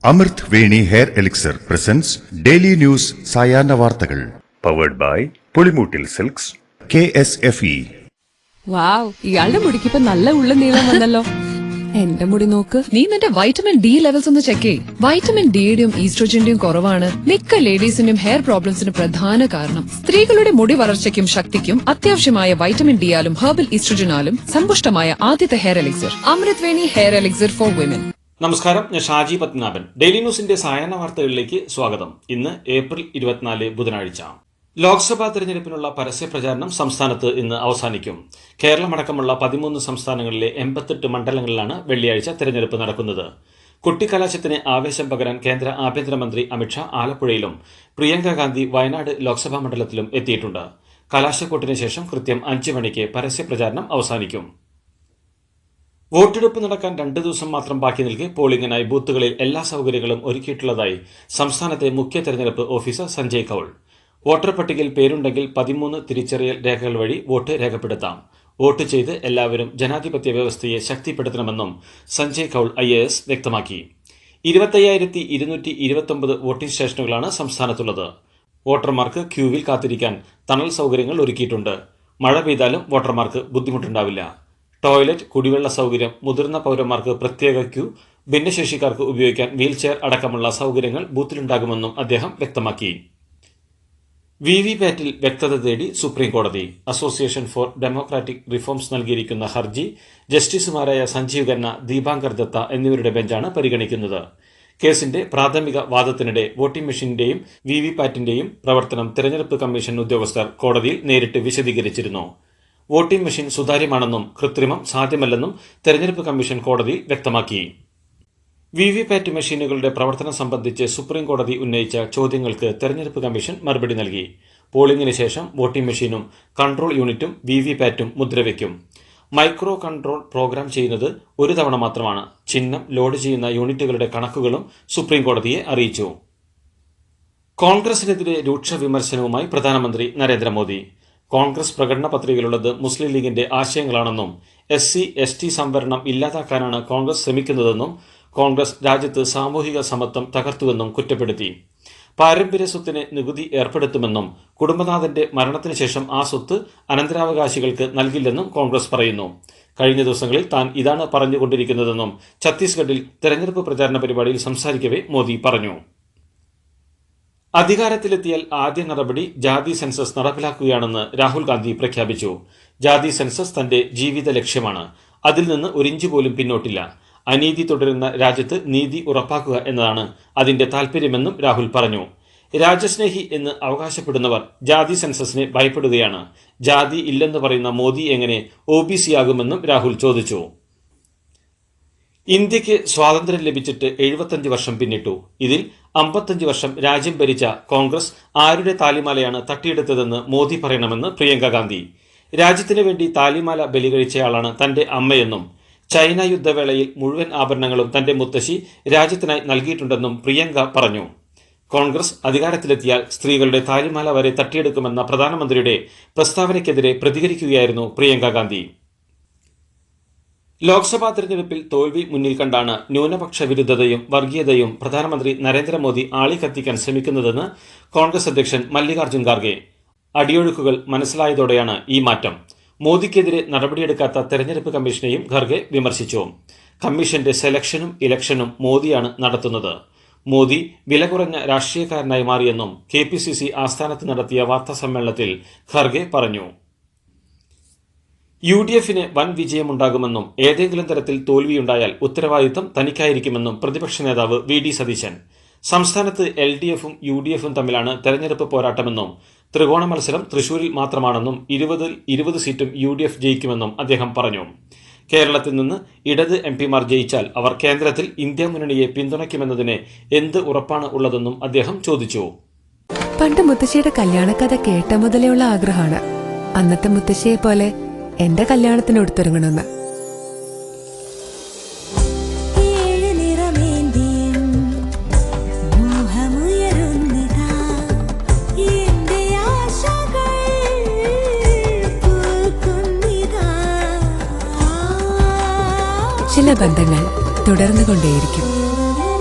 അമൃത് Veni hair elixir presents daily news സായാഹ്ന വാർത്തകൾ powered by Pulimoottil silks KSFE. Wow, ഇയാളുടെ മുടിക്കിപ്പോ നല്ല ഉള്ള നീളം വന്നല്ലോ. എന്റെ മുടി നോക്ക്. നീ നിന്റെ വൈറ്റമിൻ ഡി ലെവൽസ് ഒന്ന് ചെക്ക് ചെയ്യ്. വൈറ്റമിൻ ഡിയുടെയും ഈസ്ട്രോജന്റെയും കുറവാണ് മിക്ക ലേഡീസിന്റെയും ഹെയർ പ്രോബ്ലംസിന് പ്രധാന കാരണം. സ്ത്രീകളുടെ മുടി വളർച്ചയ്ക്കും ശക്തിക്കും അത്യാവശ്യമായ വൈറ്റമിൻ ഡിയാലും ഹെർബൽ ഈസ്ട്രോജനാലും സമ്പുഷ്ടമായ ആദ്യത്തെ hair elixir Amrit Veni hair elixir for women. നമസ്കാരം, ഞാൻ ഷാജി പത്മനാഭൻ. ഡെയിലി ന്യൂസിന്റെ സായാഹ്ന വാർത്തകളിലേക്ക് സ്വാഗതം. ഇന്ന് ഏപ്രിൽ 24 ബുധനാഴ്ച. ലോക്സഭാ തെരഞ്ഞെടുപ്പിനുള്ള പരസ്യ പ്രചാരണം സംസ്ഥാനത്ത് ഇന്ന് അവസാനിക്കും. കേരളമടക്കമുള്ള 13 സംസ്ഥാനങ്ങളിലെ 88 മണ്ഡലങ്ങളിലാണ് വെള്ളിയാഴ്ച തെരഞ്ഞെടുപ്പ് നടക്കുന്നത്. കുട്ടിക്കലാശത്തിന് ആവേശം പകരാൻ കേന്ദ്ര ആഭ്യന്തരമന്ത്രി അമിത്ഷാ ആലപ്പുഴയിലും പ്രിയങ്ക ഗാന്ധി വയനാട് ലോക്സഭാ മണ്ഡലത്തിലും എത്തിയിട്ടുണ്ട്. കലാശക്കൊട്ടിന് ശേഷം കൃത്യം 5 മണിക്ക് പരസ്യ പ്രചാരണം അവസാനിക്കും. വോട്ടെടുപ്പ് നടക്കാൻ 2 ദിവസം മാത്രം ബാക്കി നിൽക്കെ പോളിംഗിനായി ബൂത്തുകളിൽ എല്ലാ സൗകര്യങ്ങളും ഒരുക്കിയിട്ടുള്ളതായി സംസ്ഥാനത്തെ മുഖ്യ തെരഞ്ഞെടുപ്പ് ഓഫീസർ സഞ്ജയ് കൌൾ. വോട്ടർ പട്ടികയിൽ പേരുണ്ടെങ്കിൽ 13 തിരിച്ചറിയൽ രേഖകൾ വഴി വോട്ട് രേഖപ്പെടുത്താം. വോട്ട് ചെയ്ത് എല്ലാവരും ജനാധിപത്യ വ്യവസ്ഥയെ ശക്തിപ്പെടുത്തണമെന്നും സഞ്ജയ് കൌൾ IAS വ്യക്തമാക്കി. 25,229 വോട്ടിംഗ് സ്റ്റേഷനുകളാണ് സംസ്ഥാനത്തുള്ളത്. വോട്ടർമാർക്ക് ക്യൂവിൽ കാത്തിരിക്കാൻ തണൽ സൗകര്യങ്ങൾ ഒരുക്കിയിട്ടുണ്ട്. മഴ പെയ്താലും വോട്ടർമാർക്ക് ബുദ്ധിമുട്ടുണ്ടാവില്ല. ടോയ്ലറ്റ്, കുടിവെള്ള സൗകര്യം, മുതിർന്ന പൗരന്മാർക്ക് പ്രത്യേക ക്യൂ, ഭിന്നശേഷിക്കാർക്ക് ഉപയോഗിക്കാൻ വീൽചെയർ അടക്കമുള്ള സൗകര്യങ്ങൾ ബൂത്തിലുണ്ടാകുമെന്നും അദ്ദേഹം വ്യക്തമാക്കി. VVPATൽ വ്യക്തത തേടി സുപ്രീം കോടതി. അസോസിയേഷൻ ഫോർ ഡെമോക്രാറ്റിക് റിഫോംസ് നൽകിയിരിക്കുന്ന ഹർജി ജസ്റ്റിസുമാരായ സഞ്ജീവ് ഖന്ന, ദീപാങ്കർ ദത്ത എന്നിവരുടെ ബെഞ്ചാണ് പരിഗണിക്കുന്നത്. കേസിന്റെ പ്രാഥമിക വാദത്തിനിടെ വോട്ടിംഗ് മെഷീന്റെയും VVPATന്റെയും പ്രവർത്തനം തെരഞ്ഞെടുപ്പ് കമ്മീഷൻ ഉദ്യോഗസ്ഥർ കോടതിയിൽ നേരിട്ട് വിശദീകരിച്ചിരുന്നു. വോട്ടിംഗ് മെഷീൻ സുതാര്യമാണെന്നും കൃത്രിമം സാധ്യമല്ലെന്നും തെരഞ്ഞെടുപ്പ് കമ്മീഷൻ കോടതിയിൽ വ്യക്തമാക്കി. VVPAT മെഷീനുകളുടെ പ്രവർത്തനം സംബന്ധിച്ച് സുപ്രീം കോടതി ഉന്നയിച്ച ചോദ്യങ്ങൾക്ക് തെരഞ്ഞെടുപ്പ് കമ്മീഷൻ മറുപടി നൽകി. പോളിംഗിന് ശേഷം വോട്ടിംഗ് മെഷീനും കൺട്രോൾ യൂണിറ്റും VVPATും മുദ്രവയ്ക്കും. മൈക്രോ കൺട്രോൾ പ്രോഗ്രാം ചെയ്യുന്നത് ഒരു തവണ മാത്രമാണ്. ചിഹ്നം ലോഡ് ചെയ്യുന്ന യൂണിറ്റുകളുടെ കണക്കുകളും സുപ്രീം കോടതിയെ അറിയിച്ചു. കോൺഗ്രസിനെതിരെ രൂക്ഷ വിമർശനവുമായി പ്രധാനമന്ത്രി നരേന്ദ്രമോദി. കോൺഗ്രസ് പ്രകടന പത്രികയിലുള്ളത് മുസ്ലിം ലീഗിന്റെ ആശയങ്ങളാണെന്നും SC/ST സംവരണം ഇല്ലാതാക്കാനാണ് കോൺഗ്രസ് ശ്രമിക്കുന്നതെന്നും കോൺഗ്രസ് രാജ്യത്ത് സാമൂഹിക സമത്വം തകർത്തുവെന്നും കുറ്റപ്പെടുത്തി. പാരമ്പര്യ സ്വത്തിന് നികുതി ഏർപ്പെടുത്തുമെന്നും കുടുംബനാഥന്റെ മരണത്തിന് ശേഷം ആ സ്വത്ത് അനന്തരാവകാശികൾക്ക് നൽകില്ലെന്നും കോൺഗ്രസ് പറയുന്നു. കഴിഞ്ഞ ദിവസങ്ങളിൽ താൻ ഇതാണ് പറഞ്ഞുകൊണ്ടിരിക്കുന്നതെന്നും ഛത്തീസ്ഗഡിൽ തെരഞ്ഞെടുപ്പ് പ്രചാരണ പരിപാടിയിൽ സംസാരിക്കവേ മോദി പറഞ്ഞു. അധികാരത്തിലെത്തിയാൽ ആദ്യ നടപടി ജാതി സെൻസസ് നടപ്പിലാക്കുകയാണെന്ന് രാഹുൽ ഗാന്ധി പ്രഖ്യാപിച്ചു. ജാതി സെൻസസ് തന്റെ ജീവിത ലക്ഷ്യമാണ്. അതിൽ നിന്ന് ഒരിഞ്ച് പോലും പിന്നോട്ടില്ല. അനീതി തുടരുന്ന രാജ്യത്ത് നീതി ഉറപ്പാക്കുക എന്നതാണ് അതിന്റെ താൽപര്യമെന്നും രാഹുൽ പറഞ്ഞു. രാജ്യസ്നേഹി എന്ന് അവകാശപ്പെടുന്നവർ ജാതി സെൻസസിനെ ഭയപ്പെടുകയാണ്. ജാതി ഇല്ലെന്ന് പറയുന്ന മോദി എങ്ങനെ OBC ആകുമെന്നും രാഹുൽ ചോദിച്ചു. ഇന്ത്യക്ക് സ്വാതന്ത്ര്യം ലഭിച്ചിട്ട് 75 വർഷം പിന്നിട്ടു. ഇതിൽ 55 വർഷം രാജ്യം ഭരിച്ച കോൺഗ്രസ് ആരുടെ താലിമാലയാണ് തട്ടിയെടുത്തതെന്ന് മോദി പറയണമെന്ന് പ്രിയങ്ക ഗാന്ധി. രാജ്യത്തിനു വേണ്ടി താലിമാല ബലികഴിച്ചയാളാണ് തന്റെ അമ്മയെന്നും ചൈന യുദ്ധവേളയിൽ മുഴുവൻ ആഭരണങ്ങളും തന്റെ മുത്തശ്ശി രാജ്യത്തിനായി നൽകിയിട്ടുണ്ടെന്നും പ്രിയങ്ക പറഞ്ഞു. കോൺഗ്രസ് അധികാരത്തിലെത്തിയാൽ സ്ത്രീകളുടെ താലിമാല വരെ തട്ടിയെടുക്കുമെന്ന പ്രധാനമന്ത്രിയുടെ പ്രസ്താവനയ്ക്കെതിരെ പ്രതികരിക്കുകയായിരുന്നു പ്രിയങ്ക ഗാന്ധി. ലോക്സഭാ തെരഞ്ഞെടുപ്പിൽ തോൽവി മുന്നിൽ കണ്ടാണ് ന്യൂനപക്ഷ വിരുദ്ധതയും വർഗീയതയും പ്രധാനമന്ത്രി നരേന്ദ്രമോദി ആളിക്കത്തിക്കാൻ ശ്രമിക്കുന്നതെന്ന് കോൺഗ്രസ് അധ്യക്ഷൻ മല്ലികാർജ്ജുൻ ഖാർഗെ. അടിയൊഴുക്കുകൾ മനസ്സിലായതോടെയാണ് ഈ മാറ്റം. മോദിക്കെതിരെ നടപടിയെടുക്കാത്ത തെരഞ്ഞെടുപ്പ് കമ്മീഷനെയും ഖർഗെ വിമർശിച്ചു. കമ്മീഷന്റെ സെലക്ഷനും ഇലക്ഷനും മോദിയാണ് നടത്തുന്നത്. മോദി വില കുറഞ്ഞ രാഷ്ട്രീയക്കാരനായി മാറിയെന്നും KPCC ആസ്ഥാനത്ത് നടത്തിയ വാർത്താ സമ്മേളനത്തിൽ ഖർഗെ പറഞ്ഞു. UDFന് വൻ വിജയമുണ്ടാകുമെന്നും ഏതെങ്കിലും തരത്തിൽ തോൽവിയുണ്ടായാൽ ഉത്തരവാദിത്തം തനിക്കായിരിക്കുമെന്നും പ്രതിപക്ഷ നേതാവ് VD സതീശൻ. സംസ്ഥാനത്ത് LDFും UDFും തമ്മിലാണ് തെരഞ്ഞെടുപ്പ് പോരാട്ടമെന്നും ത്രികോണ മത്സരം തൃശൂരിൽ മാത്രമാണെന്നും 20 സീറ്റും UDF ജയിക്കുമെന്നും അദ്ദേഹം പറഞ്ഞു. കേരളത്തിൽ നിന്ന് ഇടത് MPമാർ ജയിച്ചാൽ അവർ കേന്ദ്രത്തിൽ ഇന്ത്യ മുന്നണിയെ പിന്തുണയ്ക്കുമെന്നതിന് എന്ത് ഉറപ്പാണ് ഉള്ളതെന്നും അദ്ദേഹം ചോദിച്ചു. പണ്ട് മുത്തശ്ശിയുടെ കല്യാണക്കഥ കേട്ട മുതലെയുള്ള ആഗ്രഹമാണ് അന്നത്തെ മുത്തശ്ശിയെ പോലെ എന്റെ കല്യാണത്തിന് എടുത്തൊരുങ്ങണമെന്ന്. ചില ബന്ധങ്ങൾ തുടർന്നുകൊണ്ടേയിരിക്കും.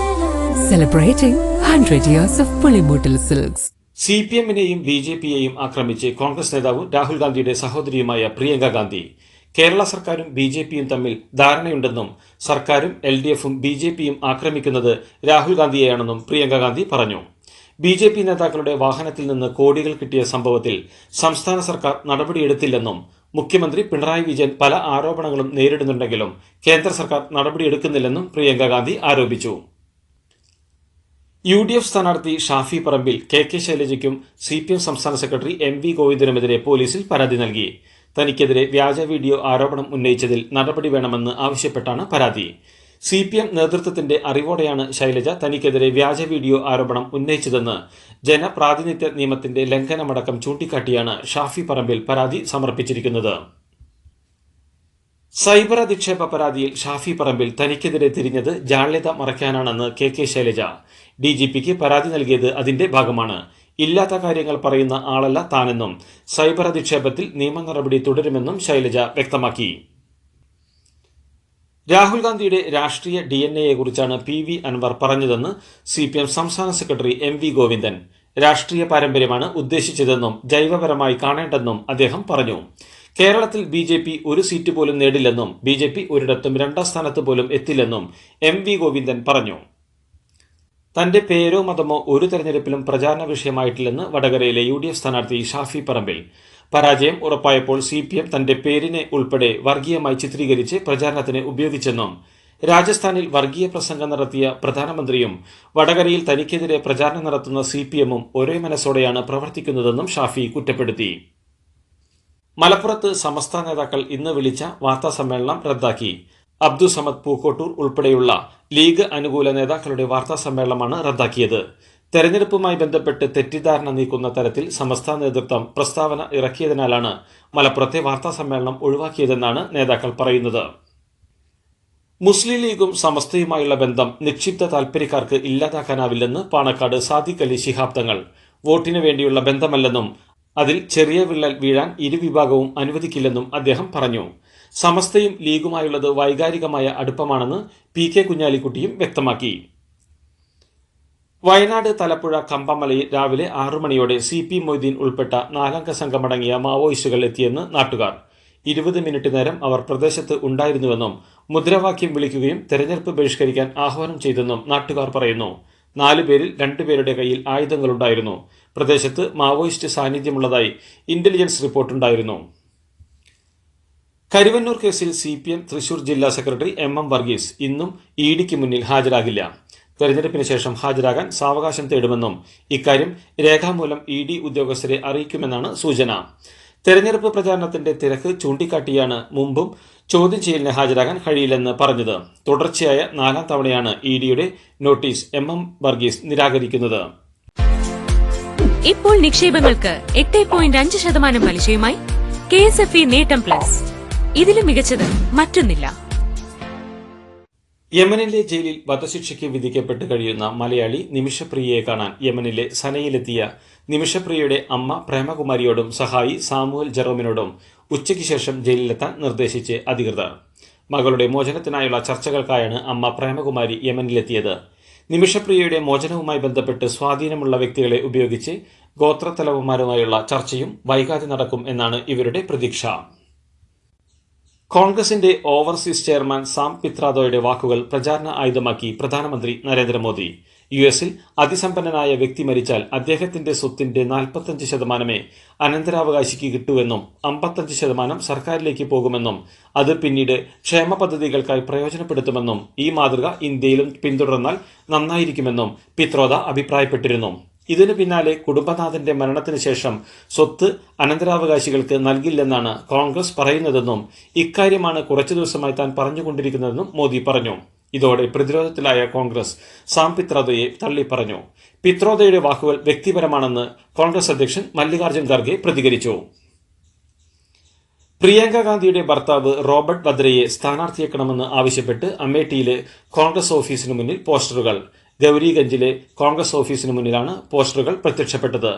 celebrating 100 years of Pulimutil Silks. CPM-നെയും BJP-യെയും ആക്രമിച്ച് കോൺഗ്രസ് നേതാവ് രാഹുൽ ഗാന്ധിയുടെ സഹോദരിയുമായ പ്രിയങ്ക ഗാന്ധി കേരള സർക്കാരും BJP-യും തമ്മിൽ ധാരണയുണ്ടെന്നും സർക്കാരും LDF-ഉം BJP-യും ആക്രമിക്കുന്നത് രാഹുൽ ഗാന്ധിയെയാണെന്നും പ്രിയങ്ക ഗാന്ധി പറഞ്ഞു. BJP നേതാക്കളുടെ വാഹനത്തിൽ നിന്ന് കോടികൾ കിട്ടിയ സംഭവത്തിൽ സംസ്ഥാന സർക്കാർ നടപടിയെടുത്തില്ലെന്നും മുഖ്യമന്ത്രി പിണറായി വിജയൻ പല ആരോപണങ്ങളും നേരിടുന്നുണ്ടെങ്കിലും കേന്ദ്ര സർക്കാർ നടപടിയെടുക്കുന്നില്ലെന്നും പ്രിയങ്ക ഗാന്ധി ആരോപിച്ചു. UDF സ്ഥാനാർത്ഥി ഷാഫി പറമ്പിൽ KK ശൈലജയ്ക്കും CPM സംസ്ഥാന സെക്രട്ടറി MV ഗോവിന്ദനുമെതിരെ പോലീസിൽ പരാതി നൽകി. തനിക്കെതിരെ വ്യാജ വീഡിയോ ആരോപണം ഉന്നയിച്ചതിൽ നടപടി വേണമെന്ന് ആവശ്യപ്പെട്ടാണ് പരാതി. CPM നേതൃത്വത്തിന്റെ അറിവോടെയാണ് ശൈലജ തനിക്കെതിരെ വ്യാജ വീഡിയോ ആരോപണം ഉന്നയിച്ചതെന്ന് ജനപ്രാതിനിധ്യ നിയമത്തിന്റെ ലംഘനമടക്കം ചൂണ്ടിക്കാട്ടിയാണ് ഷാഫി പറമ്പിൽ പരാതി സമർപ്പിച്ചിരിക്കുന്നത്. സൈബർ അധിക്ഷേപ പരാതിയിൽ ഷാഫി പറമ്പിൽ തനിക്കെതിരെ തിരിഞ്ഞത് ജാള്യത മറയ്ക്കാനാണെന്ന് KK ശൈലജ. DGPക്ക് പരാതി നൽകിയത് അതിന്റെ ഭാഗമാണ്. ഇല്ലാത്ത കാര്യങ്ങൾ പറയുന്ന ആളല്ല താനെന്നും സൈബർ അധിക്ഷേപത്തിൽ നിയമ നടപടി തുടരുമെന്നും ശൈലജ വ്യക്തമാക്കി. രാഹുൽ ഗാന്ധിയുടെ രാഷ്ട്രീയ DNA-യെക്കുറിച്ചാണ് PV അൻവർ പറഞ്ഞതെന്ന് CPM സംസ്ഥാന സെക്രട്ടറി MV ഗോവിന്ദൻ. രാഷ്ട്രീയ പാരമ്പര്യമാണ് ഉദ്ദേശിച്ചതെന്നും ജൈവപരമായി കാണേണ്ടെന്നും അദ്ദേഹം പറഞ്ഞു. കേരളത്തിൽ BJP ഒരു സീറ്റ് പോലും നേടില്ലെന്നും BJP ഒരിടത്തും രണ്ടാം സ്ഥാനത്ത് പോലും എത്തില്ലെന്നും MV ഗോവിന്ദൻ പറഞ്ഞു. തന്റെ പേരോ മതമോ ഒരു തെരഞ്ഞെടുപ്പിലും പ്രചാരണ വിഷയമായിട്ടില്ലെന്ന് വടകരയിലെ UDF സ്ഥാനാർത്ഥി ഷാഫി പറമ്പിൽ. പരാജയം ഉറപ്പായപ്പോൾ CPM തന്റെ പേരിനെ ഉൾപ്പെടെ വർഗീയമായി ചിത്രീകരിച്ച് പ്രചാരണത്തിന് ഉപയോഗിച്ചെന്നും രാജസ്ഥാനിൽ വർഗീയ പ്രസംഗം നടത്തിയ പ്രധാനമന്ത്രിയും വടകരയിൽ തനിക്കെതിരെ പ്രചാരണം നടത്തുന്ന CPM-ഉം ഒരേ മനസ്സോടെയാണ് പ്രവർത്തിക്കുന്നതെന്നും ഷാഫി കുറ്റപ്പെടുത്തി. മലപ്പുറത്ത് സമസ്ത നേതാക്കൾ ഇന്ന് വിളിച്ച വാർത്താസമ്മേളനം റദ്ദാക്കി. അബ്ദു സമദ് പൂക്കോട്ടൂർ ഉൾപ്പെടെയുള്ള ലീഗ് അനുകൂല നേതാക്കളുടെ വാർത്താസമ്മേളനമാണ് റദ്ദാക്കിയത്. തെരഞ്ഞെടുപ്പുമായി ബന്ധപ്പെട്ട് തെറ്റിദ്ധാരണ നീക്കുന്ന തരത്തിൽ സമസ്ത നേതൃത്വം പ്രസ്താവന ഇറക്കിയതിനാലാണ് മലപ്പുറത്തെ വാർത്താസമ്മേളനം ഒഴിവാക്കിയതെന്നാണ് നേതാക്കൾ പറയുന്നത്. മുസ്ലിം ലീഗും സമസ്തയുമായുള്ള ബന്ധം നിക്ഷിപ്ത താൽപര്യക്കാർക്ക് ഇല്ലാതാക്കാനാവില്ലെന്ന് പാണക്കാട് സാദിഖ് അലി ശിഹാബ് തങ്ങൾ. വോട്ടിനു വേണ്ടിയുള്ള ബന്ധമല്ലെന്നും അതിൽ ചെറിയ വിള്ളൽ വീഴാൻ ഇരുവിഭാഗവും അനുവദിക്കില്ലെന്നും അദ്ദേഹം പറഞ്ഞു. സമസ്തയും ലീഗുമായുള്ളത് വൈകാരികമായ അടുപ്പമാണെന്ന് PK കുഞ്ഞാലിക്കുട്ടിയും വ്യക്തമാക്കി. വയനാട് തലപ്പുഴ കമ്പമലയിൽ രാവിലെ 6 മണിയോടെ CP മൊയ്തീൻ ഉൾപ്പെട്ട 4-അംഗ സംഘമടങ്ങിയ മാവോയിസ്റ്റുകൾ എത്തിയെന്ന് നാട്ടുകാർ. 20 മിനിറ്റ് നേരം അവർ പ്രദേശത്ത് ഉണ്ടായിരുന്നുവെന്നും മുദ്രാവാക്യം വിളിക്കുകയും തെരഞ്ഞെടുപ്പ് ബഹിഷ്കരിക്കാൻ ആഹ്വാനം ചെയ്തെന്നും നാട്ടുകാർ പറയുന്നു. 4 പേരിൽ 2 പേരുടെ കയ്യിൽ ആയുധങ്ങളുണ്ടായിരുന്നു. പ്രദേശത്ത് മാവോയിസ്റ്റ് സാന്നിധ്യമുള്ളതായി ഇന്റലിജൻസ് റിപ്പോർട്ടുണ്ടായിരുന്നു. കരുവന്നൂർ കേസിൽ CPM തൃശൂർ ജില്ലാ സെക്രട്ടറി MM വർഗീസ് ഇന്നും EDക്ക് മുന്നിൽ ഹാജരാകില്ല. തെരഞ്ഞെടുപ്പിന് ശേഷം ഹാജരാകാൻ സാവകാശം തേടുമെന്നും ഇക്കാര്യം രേഖാമൂലം ED ഉദ്യോഗസ്ഥരെ അറിയിക്കുമെന്നാണ് സൂചന. തെരഞ്ഞെടുപ്പ് പ്രചാരണത്തിന്റെ തിരക്ക് ചൂണ്ടിക്കാട്ടിയാണ് മുമ്പും ചോദ്യം ചെയ്യലിന് ഹാജരാകാൻ കഴിയില്ലെന്ന് പറഞ്ഞത്. തുടർച്ചയായ 4ാം തവണയാണ് EDയുടെ നോട്ടീസ് MM വർഗീസ് നിരാകരിക്കുന്നത്. ഇപ്പോൾ നിക്ഷേപങ്ങൾക്ക് 8.5% പലിശയുമായി KSFE നേട്ടം പ്ലസ്. ഇതിലും മികച്ചത് മറ്റൊന്നില്ല. യമനിലെ ജയിലിൽ വധശിക്ഷയ്ക്ക് വിധിക്കപ്പെട്ട് കഴിയുന്ന മലയാളി നിമിഷപ്രിയയെ കാണാൻ യമനിലെ സനയിലെത്തിയ നിമിഷപ്രിയയുടെ അമ്മ പ്രേമകുമാരിയോടും സഹായി സാമുവൽ ജെറോമിനോടും ഉച്ചയ്ക്ക് ശേഷം ജയിലിലെത്താൻ നിർദ്ദേശിച്ച് അധികൃതർ. മകളുടെ മോചനത്തിനായുള്ള ചർച്ചകൾക്കായാണ് അമ്മ പ്രേമകുമാരി യമനിലെത്തിയത്. നിമിഷപ്രിയയുടെ മോചനവുമായി ബന്ധപ്പെട്ട് സ്വാധീനമുള്ള വ്യക്തികളെ ഉപയോഗിച്ച് ഗോത്രത്തലവന്മാരുമായുള്ള ചർച്ചയും വൈകാതെ നടക്കും എന്നാണ് ഇവരുടെ പ്രതീക്ഷ. കോൺഗ്രസിന്റെ ഓവർസീസ് ചെയർമാൻ സാം പിത്രാദോയുടെ വാക്കുകൾ പ്രചാരണ ആയുധമാക്കി പ്രധാനമന്ത്രി നരേന്ദ്രമോദി. US-ൽ അതിസമ്പന്നനായ വ്യക്തി മരിച്ചാൽ അദ്ദേഹത്തിന്റെ സ്വത്തിന്റെ 45% അനന്തരാവകാശിക്ക് കിട്ടുമെന്നും 55% സർക്കാരിലേക്ക് പോകുമെന്നും അത് പിന്നീട് ക്ഷേമ പദ്ധതികൾക്കായി പ്രയോജനപ്പെടുത്തുമെന്നും ഈ മാതൃക ഇന്ത്യയിലും പിന്തുടർന്നാൽ നന്നായിരിക്കുമെന്നും പിത്രോദ അഭിപ്രായപ്പെട്ടിരുന്നു. ഇതിനു പിന്നാലെ കുടുംബനാഥന്റെ മരണത്തിന് ശേഷം സ്വത്ത് അനന്തരാവകാശികൾക്ക് നൽകില്ലെന്നാണ് കോൺഗ്രസ് പറയുന്നതെന്നും ഇക്കാര്യമാണ് കുറച്ചു ദിവസമായി താൻ പറഞ്ഞുകൊണ്ടിരിക്കുന്നതെന്നും മോദി പറഞ്ഞു. ഇതോടെ പ്രതിരോധത്തിലായ കോൺഗ്രസ് സാം പിത്രോദയെ തള്ളിപ്പറഞ്ഞു. പിത്രോദയുടെ വാക്കുകൾ വ്യക്തിപരമാണെന്ന് കോൺഗ്രസ് അധ്യക്ഷൻ മല്ലികാർജ്ജുൻ ഖർഗെ പ്രതികരിച്ചു. പ്രിയങ്ക ഗാന്ധിയുടെ ഭർത്താവ് റോബർട്ട് വദ്രയെ സ്ഥാനാർത്ഥിയാക്കണമെന്ന് ആവശ്യപ്പെട്ട് അമേഠിയിലെ കോൺഗ്രസ് ഓഫീസിന് മുന്നിൽ പോസ്റ്ററുകൾ. ഗൗരിഗഞ്ചിലെ കോൺഗ്രസ് ഓഫീസിന് മുന്നിലാണ് പോസ്റ്ററുകൾ പ്രത്യക്ഷപ്പെട്ടത്.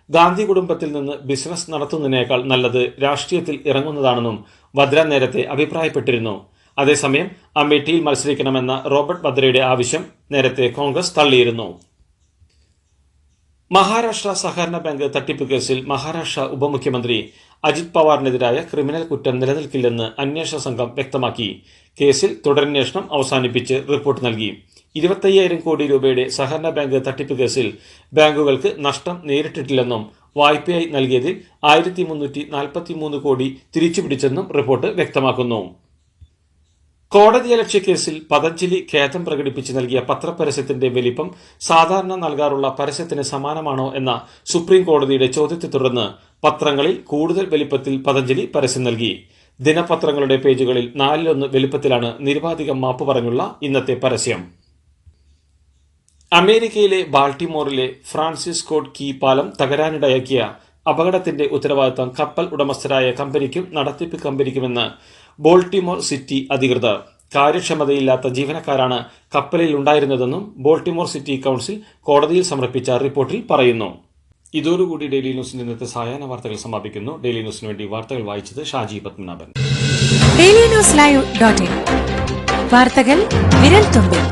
ഗാന്ധി കുടുംബത്തിൽ നിന്ന് ബിസിനസ് നടത്തുന്നതിനേക്കാൾ നല്ലത് രാഷ്ട്രീയത്തിൽ ഇറങ്ങുന്നതാണെന്നും വദ്ര നേരത്തെ അഭിപ്രായപ്പെട്ടിരുന്നു. അതേസമയം അമേഠിയിൽ മത്സരിക്കണമെന്ന റോബർട്ട് വദ്രയുടെ ആവശ്യം നേരത്തെ കോൺഗ്രസ് തള്ളിയിരുന്നു. മഹാരാഷ്ട്ര സഹകരണ ബാങ്ക് തട്ടിപ്പ് കേസിൽ മഹാരാഷ്ട്ര ഉപമുഖ്യമന്ത്രി അജിത് പവാറിനെതിരായ ക്രിമിനൽ കുറ്റം നിലനിൽക്കില്ലെന്ന് അന്വേഷണ സംഘം വ്യക്തമാക്കി. കേസിൽ തുടരന്വേഷണം അവസാനിപ്പിച്ച് റിപ്പോർട്ട് നൽകി. 25,000 കോടി രൂപയുടെ സഹകരണ ബാങ്ക് തട്ടിപ്പ് കേസിൽ ബാങ്കുകൾക്ക് നഷ്ടം നേരിട്ടിട്ടില്ലെന്നും വായ്പയായി നൽകിയതിൽ 1343 കോടി തിരിച്ചുപിടിച്ചെന്നും റിപ്പോർട്ട് വ്യക്തമാക്കുന്നു. കോടതിയലക്ഷ്യ കേസിൽ പതഞ്ജലി ഖേദം പ്രകടിപ്പിച്ച് നൽകിയ പത്രപരസ്യത്തിന്റെ വലിപ്പം സാധാരണ നൽകാറുള്ള പരസ്യത്തിന് സമാനമാണോ എന്ന സുപ്രീം കോടതിയുടെ ചോദ്യത്തെ തുടർന്ന് പത്രങ്ങളിൽ കൂടുതൽ വലിപ്പത്തിൽ പതഞ്ജലി പരസ്യം നൽകി. ദിനപത്രങ്ങളുടെ പേജുകളിൽ 4/1 വലിപ്പത്തിലാണ് നിരുപാധികം മാപ്പ് പറഞ്ഞുള്ള ഇന്നത്തെ പരസ്യം. അമേരിക്കയിലെ ബാൾട്ടിമോറിലെ ഫ്രാൻസിസ് സ്കോട്ട് കീ പാലം തകരാനിടയാക്കിയ അപകടത്തിന്റെ ഉത്തരവാദിത്തം കപ്പൽ ഉടമസ്ഥരായ കമ്പനിക്കും നടത്തിപ്പ് കമ്പനിക്കുമെന്ന് ബോൾട്ടിമോർ സിറ്റി അധികൃതർ. കാര്യക്ഷമതയില്ലാത്ത ജീവനക്കാരാണ് കപ്പലിൽ ഉണ്ടായിരുന്നതെന്നും ബോൾട്ടിമോർ സിറ്റി കൌൺസിൽ കോടതിയിൽ സമർപ്പിച്ച റിപ്പോർട്ടിൽ പറയുന്നു. ഇതോടുകൂടി ഡെയിലി ന്യൂസിന്റെ ഇന്നത്തെ സായാഹ്ന വാർത്തകൾ സമാപിക്കുന്നു. ഡെയിലി ന്യൂസിന് വേണ്ടി വാർത്തകൾ വായിച്ചത് ഷാജി പത്മനാഭൻ. DailyNewsLive.in വാർത്തകൾ വിരൽ തുമ്പിൽ.